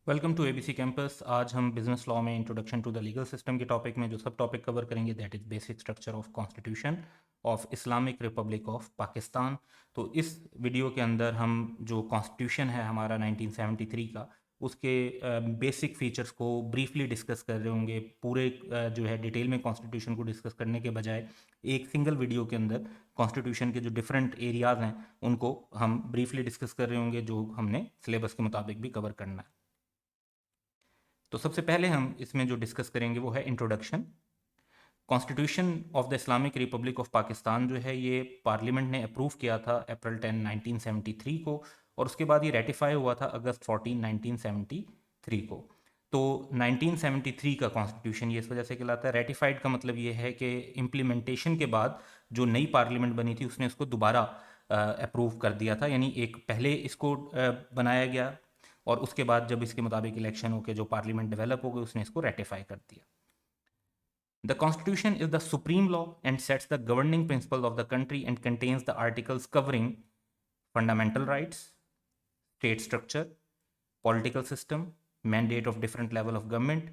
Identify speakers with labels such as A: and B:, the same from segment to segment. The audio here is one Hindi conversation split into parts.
A: Welcome to ABC campus. आज हम बिजनेस लॉ में introduction to the legal system के टॉपिक में जो सब टॉपिक कवर करेंगे that is basic structure of constitution of Islamic Republic of Pakistan. तो इस वीडियो के अंदर हम जो कॉन्स्टिट्यूशन है हमारा 1973 का उसके बेसिक फीचर्स को ब्रीफली डिस्कस कर रहे होंगे। पूरे जो है डिटेल में कॉन्स्टिट्यूशन को डिस्कस करने के बजाय एक सिंगल वीडियो के अंदर कॉन्स्टिट्यूशन के जो डिफरेंट एरियाज़ हैं उनको हम ब्रीफली डिस्कस कर रहे होंगे, जो हमने सिलेबस के मुताबिक भी कवर करना है। तो सबसे पहले हम इसमें जो डिस्कस करेंगे वो है introduction. Constitution of the Islamic Republic of Pakistan जो है ये पार्लियामेंट ने अप्रूव किया था अप्रैल 10 1973 को, और उसके बाद ये रेटिफाई हुआ था अगस्त 14 1973 को। तो 1973 का कॉन्स्टिट्यूशन ये इस वजह से कहलाता है रेटिफाइड का मतलब ये है कि इम्प्लीमेंटेशन के बाद जो नई पार्लियामेंट बनी थी उसने इसको दोबारा अप्रूव कर दिया था, यानी एक पहले इसको बनाया गया और उसके बाद जब इसके मुताबिक इलेक्शन होकर जो पार्लियामेंट डेवलप हो गई उसने इसको रेटिफाई कर दिया। The Constitution is the supreme law and sets the governing principles of the country and contains the articles covering fundamental rights, state structure, political system, mandate of different level of government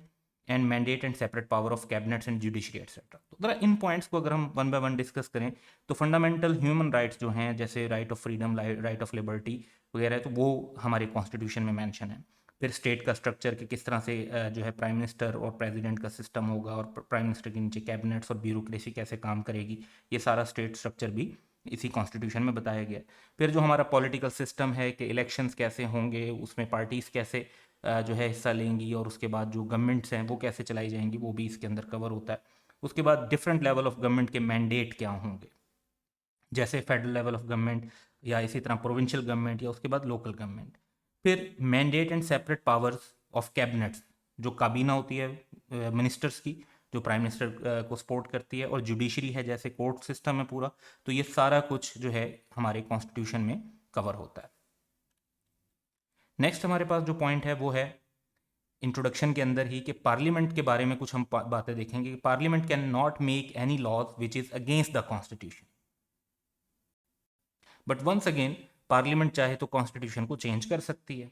A: and mandate and separate power of cabinets and judiciary etcetera. तो जरा इन पॉइंट्स को अगर हम वन बाय वन डिस्कस करें तो फंडामेंटल ह्यूमन राइट्स जो हैं जैसे right of freedom, right of liberty वगैरह, तो वो हमारे कॉन्स्टिट्यूशन में मेंशन है। फिर स्टेट का स्ट्रक्चर कि किस तरह से जो है प्राइम मिनिस्टर और प्रेसिडेंट का सिस्टम होगा और प्राइम मिनिस्टर के नीचे कैबिनेट्स और ब्यूरोक्रेसी कैसे काम करेगी, ये सारा स्टेट स्ट्रक्चर भी इसी कॉन्स्टिट्यूशन में बताया गया है। फिर जो हमारा पॉलिटिकल सिस्टम है कि इलेक्शंस कैसे होंगे, उसमें पार्टीज़ कैसे जो है हिस्सा लेंगी, और उसके बाद जो गवर्नमेंट्स हैं वो कैसे चलाई जाएंगी, वो भी इसके अंदर कवर होता है। उसके बाद डिफरेंट लेवल ऑफ गवर्नमेंट के मैंडेट क्या होंगे, जैसे फेडरल लेवल ऑफ गवर्नमेंट या इसी तरह प्रोविंशियल गवर्नमेंट या उसके बाद लोकल गवर्नमेंट। फिर mandate and separate powers of cabinets, जो काबीना होती है मिनिस्टर्स की, जो प्राइम मिनिस्टर को सपोर्ट करती है, और जुडिशरी है जैसे कोर्ट सिस्टम है पूरा। तो ये सारा कुछ जो है हमारे कॉन्स्टिट्यूशन में कवर होता है। नेक्स्ट हमारे पास जो पॉइंट है वो है इंट्रोडक्शन के अंदर ही कि पार्लियामेंट के बारे में कुछ हम बातें देखेंगे कि parliament can not make any laws which is against the constitution, but once again parliament चाहे तो कॉन्स्टिट्यूशन को चेंज कर सकती है।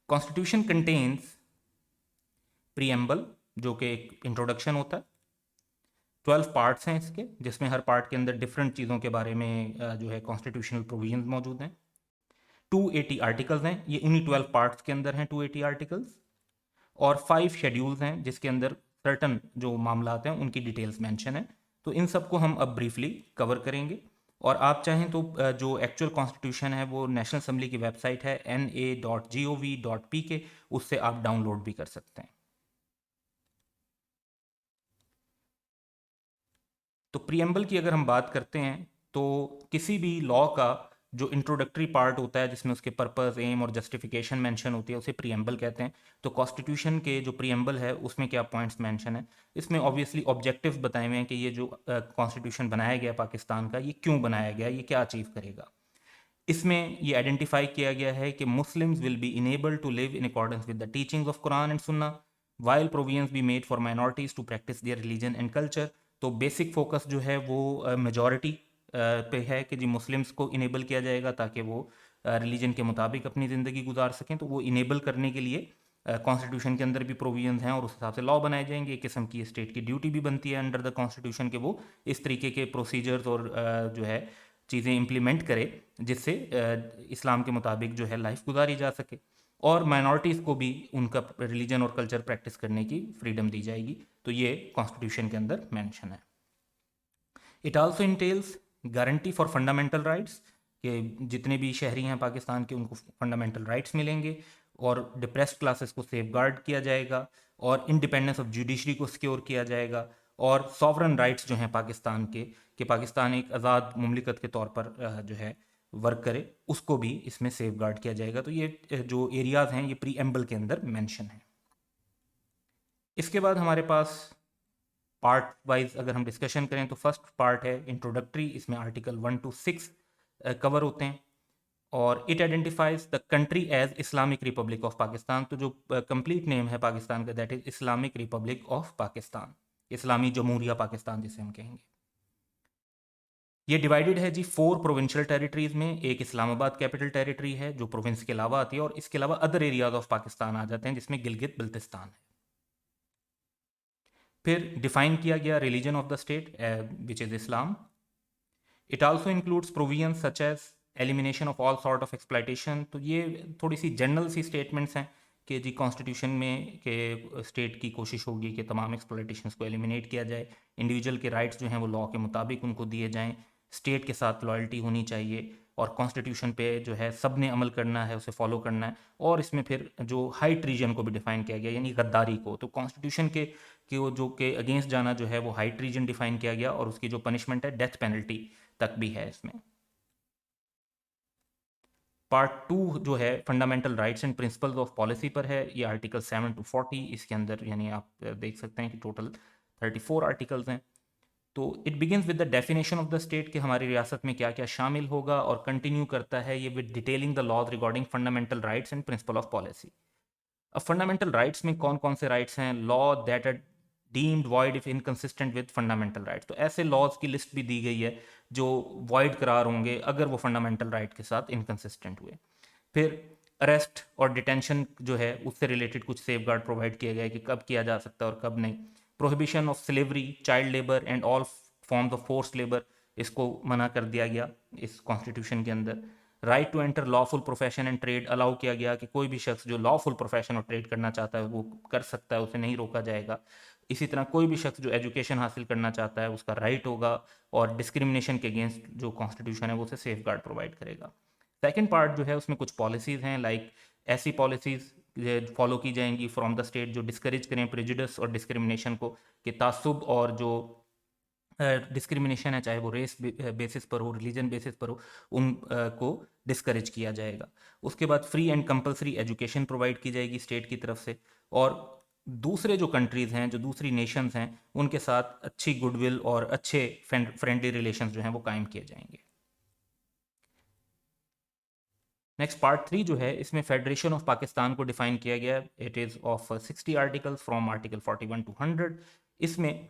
A: कॉन्स्टिट्यूशन कंटेन्स प्रीएम्बल, जो कि एक इंट्रोडक्शन होता है। 12 पार्ट्स हैं इसके, जिसमें हर पार्ट के अंदर डिफरेंट चीज़ों के बारे में जो है कॉन्स्टिट्यूशनल प्रोविजन मौजूद हैं। 280 आर्टिकल्स हैं, ये उन्हीं 12 पार्ट्स के अंदर हैं 280 आर्टिकल्स, और 5 शेड्यूल्स हैं जिसके अंदर सर्टन जो मामलात हैं उनकी डिटेल्स मेंशन है। तो इन सबको हम अब ब्रीफली कवर करेंगे, और आप चाहें तो जो एक्चुअल कॉन्स्टिट्यूशन है वो नेशनल असम्बली की वेबसाइट है na.gov.pk, उससे आप डाउनलोड भी कर सकते हैं। तो प्रीएम्बल की अगर हम बात करते हैं तो किसी भी लॉ का जो इंट्रोडक्टरी पार्ट होता है जिसमें उसके पर्पस, एम और जस्टिफिकेशन मेंशन होती है उसे प्रीएम्बल कहते हैं। तो कॉन्स्टिट्यूशन के जो प्रीएम्बल है उसमें क्या पॉइंट्स मेंशन है, इसमें ऑब्वियसली ऑब्जेक्टिव्स बताए हुए हैं कि ये जो कॉन्स्टिट्यूशन बनाया गया पाकिस्तान का, ये क्यों बनाया गया, ये क्या अचीव करेगा। इसमें ये आइडेंटिफाई किया गया है कि Muslims will be enable to live in accordance with the teachings of Quran and sunnah, while provisions be made for minorities to practise their religion and culture. तो बेसिक फोकस जो है वो मेजॉरिटी पे है कि जी मुस्लिम्स को इनेबल किया जाएगा ताकि वो रिलीजन के मुताबिक अपनी ज़िंदगी गुजार सकें। तो वो इनेबल करने के लिए कॉन्स्टिट्यूशन के अंदर भी प्रोविजंस हैं और उस हिसाब से लॉ बनाए जाएंगे। एक किस्म की स्टेट की ड्यूटी भी बनती है अंडर द कॉन्स्टिट्यूशन के वो इस तरीके के प्रोसीजर्स और जो है चीज़ें इम्प्लीमेंट करे जिससे इस्लाम के मुताबिक जो है लाइफ गुजारी जा सके, और माइनॉरिटीज़ को भी उनका रिलीजन और कल्चर प्रैक्टिस करने की फ्रीडम दी जाएगी। तो ये कॉन्स्टिट्यूशन के अंदर मेंशन है। It also entails guarantee for fundamental rights, कि जितने भी शहरी हैं पाकिस्तान के उनको फंडामेंटल राइट्स मिलेंगे, और डिप्रेस्ड क्लासेस को सेफ गार्ड किया जाएगा, और इंडिपेंडेंस ऑफ जुडिशरी को सिक्योर किया जाएगा, और सॉवरन राइट्स जो हैं पाकिस्तान के, कि पाकिस्तान एक आज़ाद मुमलिकत के तौर पर जो है वर्क करे, उसको भी इसमें सेफ गार्ड किया जाएगा। तो ये जो एरियाज़ हैं ये प्री एम्बल के अंदर मेंशन है। इसके बाद हमारे पास पार्ट वाइज अगर हम डिस्कशन करें तो फर्स्ट पार्ट है इंट्रोडक्टरी, इसमें आर्टिकल 1 to 6 कवर होते हैं, और it identifies the country as Islamic Republic of Pakistan. तो जो कंप्लीट नेम है पाकिस्तान का that is Islamic Republic of Pakistan, इस्लामी जमहूरिया पाकिस्तान जिसे हम कहेंगे। ये डिवाइडेड है जी 4 प्रोविंशियल टेरिटरीज में। एक इस्लामाबाद कैपिटल टेरिटरी है जो प्रोविंस के अलावा आती है, और इसके अलावा अदर एरियाज ऑफ पाकिस्तान आ जाते हैं जिसमें गिलगित बल्तिस्तान है। फिर डिफाइन किया गया religion of the state which is Islam. It also includes provisions such as elimination of all sort of exploitation. तो ये थोड़ी सी जनरल सी स्टेटमेंट्स हैं कि जी कॉन्स्टिट्यूशन में के स्टेट की कोशिश होगी कि तमाम एक्सप्लाइटेशंस को एलिमिनेट किया जाए, इंडिविजुअल के राइट्स जो हैं वो लॉ के मुताबिक उनको दिए जाएं, स्टेट के साथ लॉयल्टी होनी चाहिए, और कॉन्स्टिट्यूशन पे जो है सब ने अमल करना है, उसे फॉलो करना है। और इसमें फिर जो हाई ट्रीजन को भी डिफाइन किया गया, यानी गद्दारी को, तो कॉन्स्टिट्यूशन के कि वो जो के अगेंस्ट जाना जो है वो हाई ट्रीजन डिफाइन किया गया, और उसकी जो पनिशमेंट है डेथ पेनल्टी तक भी है इसमें। पार्ट 2 जो है fundamental rights and principles of policy पर है, ये आर्टिकल 7 to 40 इसके अंदर, यानी आप देख सकते हैं कि टोटल 34 आर्टिकल्स हैं। तो it begins with the definition of the state कि हमारी रियासत में क्या क्या शामिल होगा, और कंटिन्यू करता है ये with detailing the laws regarding fundamental rights and principle of policy. अब फंडामेंटल राइट्स में कौन कौन से राइट्स हैं? Law that are deemed void if inconsistent with fundamental rights. तो ऐसे लॉज की लिस्ट भी दी गई है जो वॉइड करार होंगे अगर वो फंडामेंटल राइट के साथ इनकंसिस्टेंट हुए। फिर अरेस्ट और डिटेंशन जो है उससे रिलेटेड कुछ सेफगार्ड प्रोवाइड किए गए कि कब किया जा सकता है और कब नहीं। Prohibition of slavery, child labour and all forms of force labour, इसको मना कर दिया गया इस कॉन्स्टिट्यूशन के अंदर। Right to enter lawful profession and trade allow किया गया कि कोई भी शख्स जो लॉफुल प्रोफेशन और ट्रेड करना चाहता है वो कर सकता है, उसे नहीं रोका जाएगा। इसी तरह कोई भी शख्स जो एजुकेशन हासिल करना चाहता है उसका राइट होगा, और डिस्क्रिमिनेशन के अगेंस्ट जो कॉन्स्टिट्यूशन है वो उसे सेफ गार्ड प्रोवाइड करेगा। सेकेंड पार्ट जो है उसमें कुछ पॉलिसीज़ हैं, लाइक ऐसी पॉलिसीज़ फॉलो की जाएंगी फ्रॉम द स्टेट जो डिस्करेज करें प्रेजुडिस और डिस्क्रिमिनेशन को, कि तासुब और जो डिस्क्रिमिनेशन है, चाहे वो रेस बेसिस पर हो, रिलीजन बेसिस पर हो, उन को डिस्करेज किया जाएगा। उसके बाद free and compulsory education provide की जाएगी स्टेट की तरफ से, और दूसरे जो कंट्रीज़ हैं, जो दूसरी नेशंस हैं, उनके साथ अच्छी गुडविल और अच्छे फ्रेंडली रिलेशंस जो हैं वो कायम किए जाएंगे। नेक्स्ट पार्ट 3 जो है इसमें फेडरेशन ऑफ पाकिस्तान को डिफाइन किया गया। It is of 60 articles from article 41 to 100। इसमें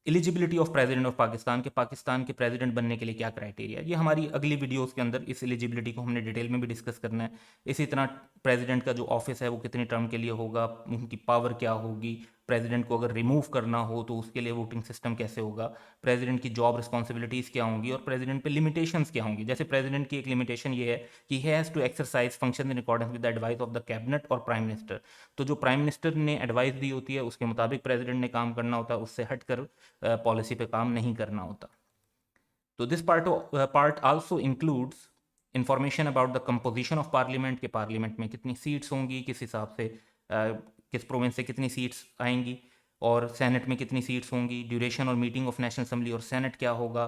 A: eligibility of president of Pakistan के प्रेसिडेंट बनने के लिए क्या क्राइटेरिया है, ये हमारी अगली वीडियोस के अंदर इस एलिजिबिलिटी को हमने डिटेल में भी डिस्कस करना है। इसी तरह प्रेसिडेंट का जो ऑफिस है वो कितने टर्म के लिए होगा, उनकी पावर क्या होगी, प्रेसिडेंट को अगर रिमूव करना हो तो उसके लिए वोटिंग सिस्टम कैसे होगा, प्रेसिडेंट की जॉब रिस्पॉन्सिबिलिटीज़ क्या होंगी, और प्रेसिडेंट पे लिमिटेशंस क्या होंगी। जैसे प्रेसिडेंट की एक लिमिटेशन ये है कि he has to exercise function in accordance with the advice of the cabinet और प्राइम मिनिस्टर। तो जो प्राइम मिनिस्टर ने एडवाइस दी होती है उसके मुताबिक प्रेसिडेंट ने काम करना होता है, उससे हटकर पॉलिसी पे काम नहीं करना होता। तो this part also includes information about the composition of parliament, के पार्लियामेंट में कितनी सीट्स होंगी, किस हिसाब से किस प्रोविंस से कितनी सीट्स आएंगी, और सेनेट में कितनी सीट्स होंगी, ड्यूरेशन और मीटिंग ऑफ नेशनल असेंबली और सेनेट क्या होगा,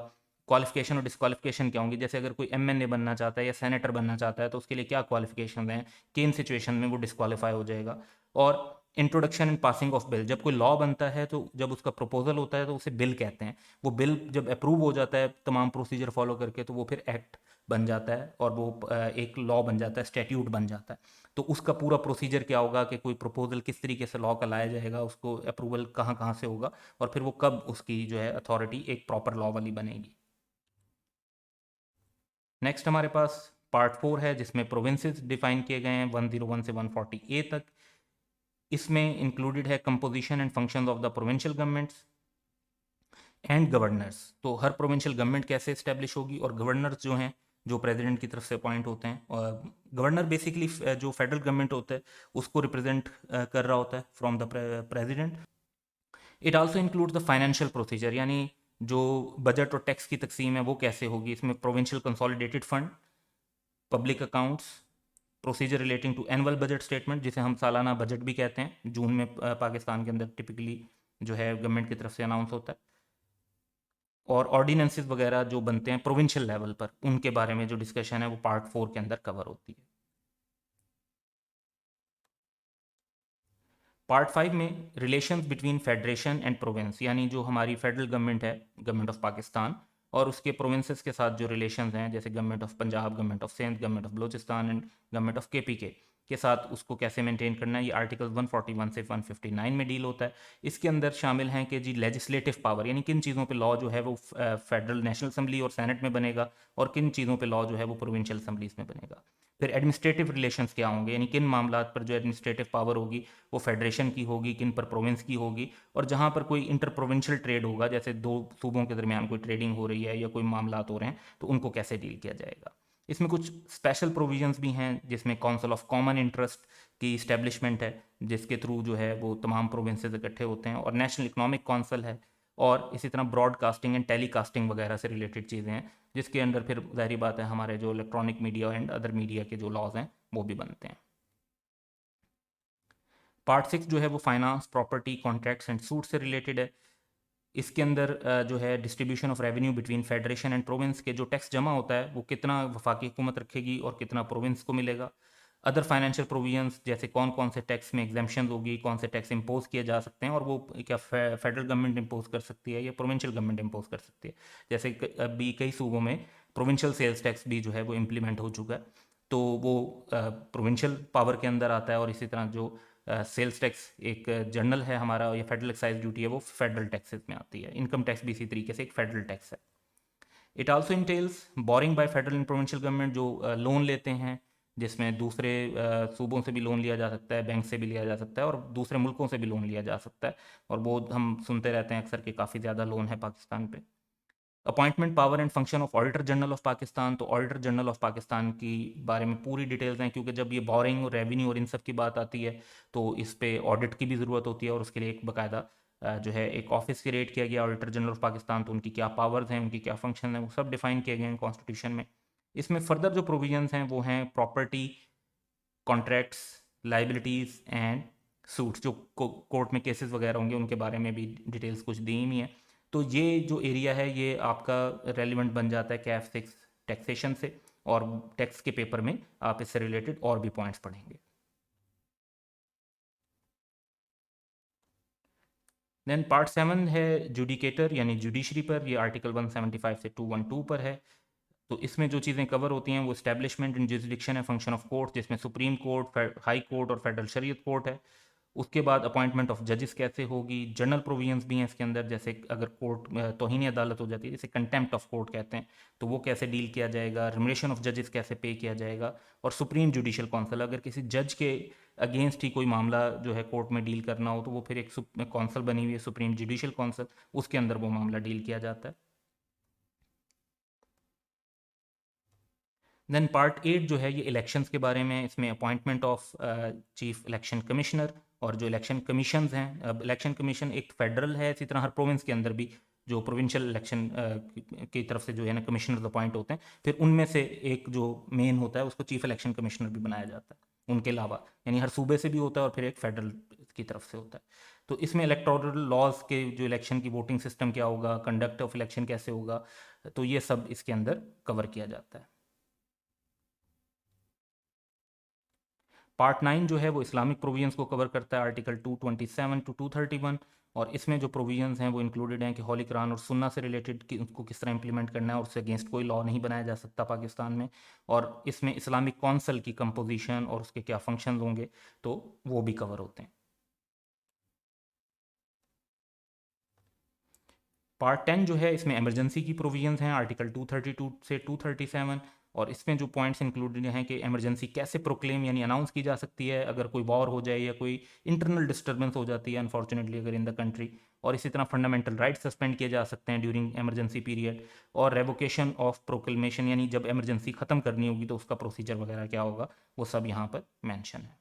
A: क्वालिफिकेशन और डिस्क्वालिफिकेशन क्या होंगी। जैसे अगर कोई एमएनए बनना चाहता है या सेनेटर बनना चाहता है तो उसके लिए क्या क्वालिफिकेशन हैं, किन सिचुएशन में वो डिस्क्वालीफाई हो जाएगा। और introduction and passing of bill, जब कोई लॉ बनता है तो जब उसका प्रपोजल होता है तो उसे बिल कहते हैं। वो बिल जब अप्रूव हो जाता है तमाम प्रोसीजर फॉलो करके तो वो फिर एक्ट बन जाता है, और वो एक लॉ बन जाता है, स्टैट्यूट बन जाता है। तो उसका पूरा प्रोसीजर क्या होगा कि कोई प्रपोजल किस तरीके से लॉ का लाया जाएगा, उसको अप्रूवल कहाँ कहाँ से होगा, और फिर वो कब उसकी जो है अथॉरिटी एक प्रॉपर लॉ वाली बनेगी। नेक्स्ट हमारे पास पार्ट 4 है जिसमें प्रोविंसेस डिफाइन किए गए हैं 101 से 140A तक। इसमें इंक्लूडेड है composition and functions of the provincial governments and governors. तो हर प्रोविंशियल गवर्नमेंट कैसे इस्टेब्लिश होगी, और गवर्नर्स जो हैं जो प्रेसिडेंट की तरफ से अपॉइंट होते हैं, और गवर्नर बेसिकली जो फेडरल गवर्नमेंट होता है उसको रिप्रेजेंट कर रहा होता है from the president. It also includes the financial procedure, यानी जो बजट और टैक्स की तकसीम है वो कैसे होगी। इसमें provincial consolidated fund, public accounts, procedure relating to annual budget statement जिसे हम सालाना बजट भी कहते हैं, जून में पाकिस्तान के अंदर टिपिकली जो है गवर्नमेंट की तरफ से अनाउंस होता है, और ऑर्डिनेंसेस वगैरह जो बनते हैं प्रोविंशियल लेवल पर उनके बारे में जो डिस्कशन है वो पार्ट 4 के अंदर कवर होती है। पार्ट 5 में relations between federation and province, यानी जो हमारी फेडरल गवर्नमेंट है, गवर्नमेंट ऑफ पाकिस्तान, और उसके प्रोविंसेस के साथ जो रिलेशंस हैं, जैसे government of Punjab, government of Sindh, government of Balochistan and government of KPK, के साथ उसको कैसे मेंटेन करना है, ये आर्टिकल 141 से 159 में डील होता है। इसके अंदर शामिल हैं कि जी लेजिस्लेटिव पावर यानी किन चीज़ों पे लॉ जो है वो फेडरल नेशनल असम्बली और सेनेट में बनेगा, और किन चीज़ों पे लॉ जो है वो प्रोविंशियल असम्बलीज में बनेगा। फिर एडमिनिस्ट्रेटिव रिलेशंस क्या होंगे, यानी किन मामलात पर जो एडमिनिस्ट्रेटिव पावर होगी वो फेडरेशन की होगी, किन पर प्रोविंस की होगी, और जहाँ पर कोई इंटर प्रोविंशियल ट्रेड होगा, जैसे दो सूबों के दरमियान कोई ट्रेडिंग हो रही है या कोई मामलात हो रहे हैं, तो उनको कैसे डील किया जाएगा। इसमें कुछ स्पेशल प्रोविजंस भी हैं, जिसमें काउंसिल ऑफ कॉमन इंटरेस्ट की इस्टेब्लिशमेंट है, जिसके थ्रू जो है वो तमाम प्रोविंसेस इकट्ठे होते हैं, और नेशनल इकोनॉमिक काउंसिल है, और इसी तरह ब्रॉडकास्टिंग एंड टेलीकास्टिंग वगैरह से रिलेटेड चीज़ें हैं, जिसके अंदर फिर जाहिर बात है हमारे जो electronic media and other media के जो लॉज हैं वो भी बनते हैं। पार्ट 6 जो है वो finance, property, contracts and suit से रिलेटेड है। इसके अंदर जो है distribution of revenue between federation and province के जो टैक्स जमा होता है वो कितना वफाकी हुकूमत रखेगी और कितना प्रोविंस को मिलेगा। अदर फाइनेंशियल प्रोविजंस, जैसे कौन कौन से टैक्स में एग्जाम्पशन होगी, कौन से टैक्स इंपोज किए जा सकते हैं, और वो क्या फेडरल गवर्नमेंट इंपोज कर सकती है या प्रोविंशियल गवर्नमेंट इंपोज कर सकती है। जैसे अभी कई सूबों में प्रोविंशियल सेल्स टैक्स भी जो है वो इम्प्लीमेंट हो चुका है, तो वो प्रोविंशियल पावर के अंदर आता है। और इसी तरह जो सेल्स टैक्स एक जनरल है हमारा, या फेडरल एक्साइज ड्यूटी है, वो फेडरल टैक्सेस में आती है। इनकम टैक्स भी इसी तरीके से एक फेडरल टैक्स है। It also entails borrowing by federal and provincial government, जो लोन लेते हैं, जिसमें दूसरे सूबों से भी लोन लिया जा सकता है, बैंक से भी लिया जा सकता है, और दूसरे मुल्कों से भी लोन लिया जा सकता है, और वो हम सुनते रहते हैं अक्सर कि काफ़ी ज़्यादा लोन है पाकिस्तान पे। Appointment, power and function of auditor general of Pakistan, तो ऑडिटर जनरल ऑफ पाकिस्तान की बारे में पूरी डिटेल्स हैं, क्योंकि जब ये बोरिंग और रेवेन्यू और इन सब की बात आती है तो इस पे ऑडिट की भी ज़रूरत होती है, और उसके लिए एक बाकायदा जो है एक ऑफिस क्रिएट किया गया ऑडिटर जनरल ऑफ पाकिस्तान। तो उनकी क्या पावर्स हैं, उनकी क्या फंक्शन है, वो सब डिफाइन किए गए हैं कॉन्स्टिट्यूशन में। इसमें फर्दर जो प्रोविजंस हैं वो हैं property, contracts, liabilities and suits, जो कोर्ट में केसेस वगैरह होंगे उनके बारे में भी डिटेल्स कुछ दी हुई हैं। तो ये जो एरिया है ये आपका रेलिवेंट बन जाता है कैफ 6 टैक्सेशन से, और टैक्स के पेपर में आप इससे रिलेटेड और भी पॉइंट्स पढ़ेंगे। देन पार्ट 7 है जुडिकेटर यानी जुडिशरी पर, ये आर्टिकल 175 से 212 पर है। तो इसमें जो चीज़ें कवर होती हैं वो इस्टेब्लिशमेंट एंड जुरिसडिक्शन है, फंक्शन ऑफ कोर्ट, जिसमें सुप्रीम कोर्ट, हाई कोर्ट और फेडरल शरीयत कोर्ट है। उसके बाद अपॉइंटमेंट ऑफ जजेस कैसे होगी, जनरल प्रोविजंस भी हैं इसके अंदर, जैसे अगर कोर्ट तौहीन अदालत हो जाती है, जैसे कंटेम्प्ट ऑफ कोर्ट कहते हैं, तो वो कैसे डील किया जाएगा, रिमरेशन ऑफ जजेस कैसे पे किया जाएगा, और सुप्रीम जुडिशियल काउंसिल, अगर किसी जज के अगेंस्ट ही कोई मामला जो है कोर्ट में डील करना हो तो वो फिर एक काउंसिल बनी हुई है सुप्रीम जुडिशियल काउंसिल, उसके अंदर वो मामला डील किया जाता है। देन पार्ट 8 जो है ये इलेक्शंस के बारे में, इसमें appointment of chief election commissioner और जो इलेक्शन कमीशंस हैं। अब इलेक्शन कमीशन एक फेडरल है, इसी तरह हर प्रोविंस के अंदर भी जो प्रोविंशियल इलेक्शन की तरफ से जो है ना कमिश्नर अपॉइंट होते हैं, फिर उनमें से एक जो मेन होता है उसको चीफ इलेक्शन कमिश्नर भी बनाया जाता है उनके अलावा, यानी हर सूबे से भी होता है और फिर एक फेडरल की तरफ से होता है। तो इसमें इलेक्टोरल लॉज के जो इलेक्शन की वोटिंग सिस्टम क्या होगा, कंडक्ट ऑफ इलेक्शन कैसे होगा, तो ये सब इसके अंदर कवर किया जाता है। पार्ट 9 जो है वो इस्लामिक प्रोविजंस को कवर करता है, आर्टिकल 227 टू 231, और इसमें जो प्रोविजंस हैं वो इंक्लूडेड हैं कि हॉली कुरान और सुन्ना से रिलेटेड कि उसको किस तरह इंप्लीमेंट करना है, और उससे अगेंस्ट कोई लॉ नहीं बनाया जा सकता पाकिस्तान में। और इसमें इस्लामिक कौंसल की कंपोजिशन और उसके क्या फंक्शन होंगे तो वो भी कवर होते हैं। पार्ट 10 जो है इसमें इमरजेंसी की प्रोविजंस हैं, आर्टिकल 232 से 237, और इसमें जो पॉइंट्स इंक्लूडेड हैं कि इमरजेंसी कैसे प्रोक्लेम यानी अनाउंस की जा सकती है अगर कोई वॉर हो जाए या कोई इंटरनल डिस्टर्बेंस हो जाती है अनफॉर्चुनेटली अगर इन द कंट्री, और इसी तरह फंडामेंटल राइट्स सस्पेंड किए जा सकते हैं ड्यूरिंग इमरजेंसी पीरियड, और रेवोकेशन ऑफ प्रोक्लेमेशन यानी जब इमरजेंसी ख़त्म करनी होगी तो उसका प्रोसीजर वगैरह क्या होगा, वो सब यहाँ पर मैंशन है।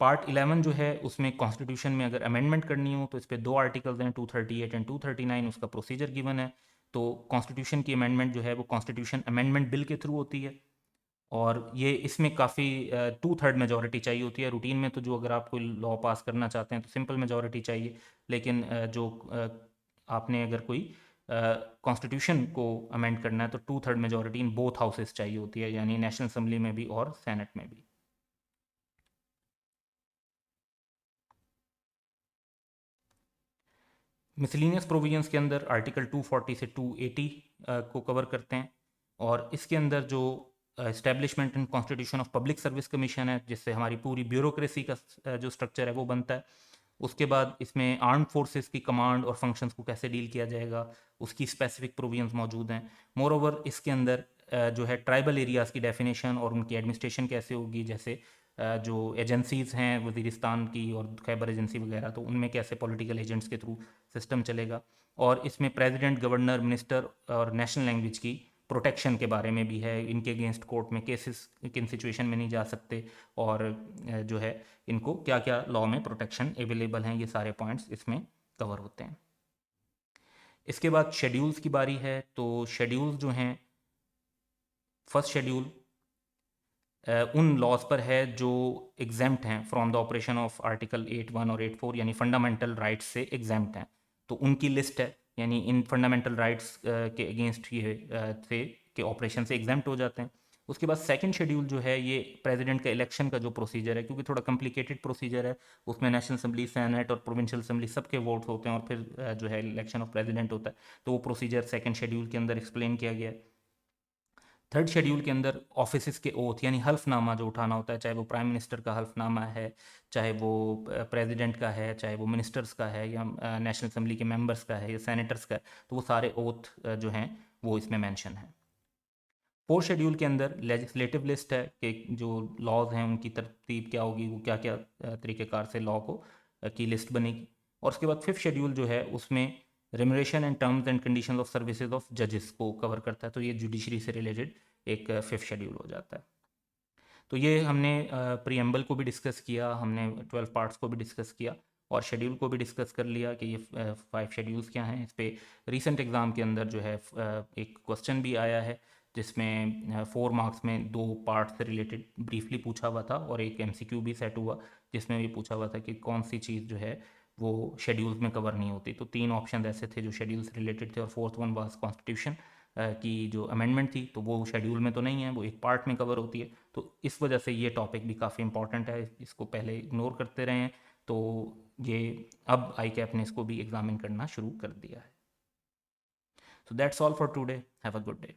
A: पार्ट 11 जो है उसमें कॉन्स्टिट्यूशन में अगर अमेंडमेंट करनी हो तो इस पर दो आर्टिकल्स हैं, 238 एंड 239, उसका प्रोसीजर गिवन है। तो कॉन्स्टिट्यूशन की अमेंडमेंट जो है वो कॉन्स्टिट्यूशन अमेंडमेंट बिल के थ्रू होती है, और ये इसमें काफ़ी 2/3 मेजोरिटी चाहिए होती है। रूटीन में तो जो अगर आप कोई लॉ पास करना चाहते हैं तो सिंपल मेजोरिटी चाहिए, लेकिन आपने अगर कोई कॉन्स्टिट्यूशन को अमेंड करना है तो 2/3 मेजोरिटी इन बोथ हाउसेस चाहिए होती है, यानी नेशनल असम्बली में भी और सेनेट में भी। मिसलिनियस प्रोविजंस के अंदर आर्टिकल 240 से 280 को कवर करते हैं, और इसके अंदर जो establishment and constitution of public service commission है, जिससे हमारी पूरी ब्यूरोक्रेसी का जो स्ट्रक्चर है वो बनता है। उसके बाद इसमें आर्म्ड फोर्सेस की कमांड और फंक्शंस को कैसे डील किया जाएगा, उसकी स्पेसिफिक प्रोविजंस मौजूद हैं। मोर ओवर इसके अंदर जो है ट्राइबल एरियाज़ की डेफिनेशन और उनकी एडमिनिस्ट्रेशन कैसे होगी, जैसे जो एजेंसीज़ हैं वज़ीरिस्तान की और खैबर एजेंसी वगैरह, तो उनमें कैसे पॉलिटिकल एजेंट्स के थ्रू सिस्टम चलेगा। और इसमें प्रेसिडेंट, गवर्नर, मिनिस्टर और नेशनल लैंग्वेज की प्रोटेक्शन के बारे में भी है। इनके अगेंस्ट कोर्ट में केसेस किन सिचुएशन में नहीं जा सकते, और जो है इनको क्या क्या लॉ में प्रोटेक्शन अवेलेबल हैं, ये सारे पॉइंट्स इसमें कवर होते हैं। इसके बाद शेड्यूल्स की बारी है। तो शेड्यूल्स जो हैं, फर्स्ट शेड्यूल उन लॉज पर है जो एग्जेम्प्ट हैं from the operation of article 8(1) और 8(4), यानी फंडामेंटल राइट्स से एग्जेम्प्ट हैं। तो उनकी लिस्ट है, यानी इन फंडामेंटल राइट्स के अगेंस्ट ये से के ऑपरेशन से एग्जेम्प्ट हो जाते हैं। उसके बाद सेकंड शेड्यूल जो है, ये प्रेसिडेंट का इलेक्शन का जो प्रोसीजर है, क्योंकि थोड़ा कॉम्प्लिकेटेड प्रोसीजर है, उसमें नेशनल असेंबली, सेनेट और प्रोविंशियल असेंबली सबके वोट होते हैं, और फिर जो है इलेक्शन ऑफ प्रेसिडेंट होता है। तो वो प्रोसीजर सेकंड शेड्यूल के अंदर एक्सप्लेन किया गया है। थर्ड शेड्यूल के अंदर ऑफिस के ओथ, यानी हल्फनामा जो उठाना होता है, चाहे वो प्राइम मिनिस्टर का हल्फनामा है, चाहे वो प्रेसिडेंट का है, चाहे वो मिनिस्टर्स का है, या नेशनल असेंबली के मेंबर्स का है, या सेनेटर्स का है, तो वो सारे ओथ जो हैं वो इसमें मेंशन है। फोर्थ शेड्यूल के अंदर लेजिस्लेटिव लिस्ट है कि जो लॉज हैं उनकी तरतीब क्या होगी, वो क्या क्या तरीक़ेकार से लॉ को की लिस्ट बनेगी। और उसके बाद फिफ्थ शेड्यूल जो है, उसमें remuneration and terms and conditions of services of जजेस को कवर करता है। तो ये जुडिशरी से रिलेटेड एक फिफ्थ शेड्यूल हो जाता है। तो ये हमने प्रीएम्बल को भी डिस्कस किया, हमने 12 पार्ट्स को भी डिस्कस किया, और शेड्यूल को भी डिस्कस कर लिया कि ये 5 शेड्यूल्स क्या हैं। इस पे रीसेंट एग्ज़ाम के अंदर जो है एक क्वेश्चन भी आया है, जिसमें 4 मार्क्स में 2 पार्ट से रिलेटेड ब्रीफली पूछा हुआ था, और एक एमसीक्यू भी सेट हुआ जिसमें भी पूछा हुआ था कि कौन सी चीज़ जो है वो शेड्यूल्स में कवर नहीं होती। तो 3 ऑप्शन ऐसे थे जो शेड्यूल से रिलेटेड थे, और फोर्थ वन वाज कॉन्स्टिट्यूशन की जो अमेंडमेंट थी, तो वो शेड्यूल में तो नहीं है, वो एक पार्ट में कवर होती है। तो इस वजह से ये टॉपिक भी काफ़ी इंपॉर्टेंट है, इसको पहले इग्नोर करते रहे हैं। तो ये अब आई कैप ने इसको भी एग्जामिन करना शुरू कर दिया है। So that's all for today, have a good day.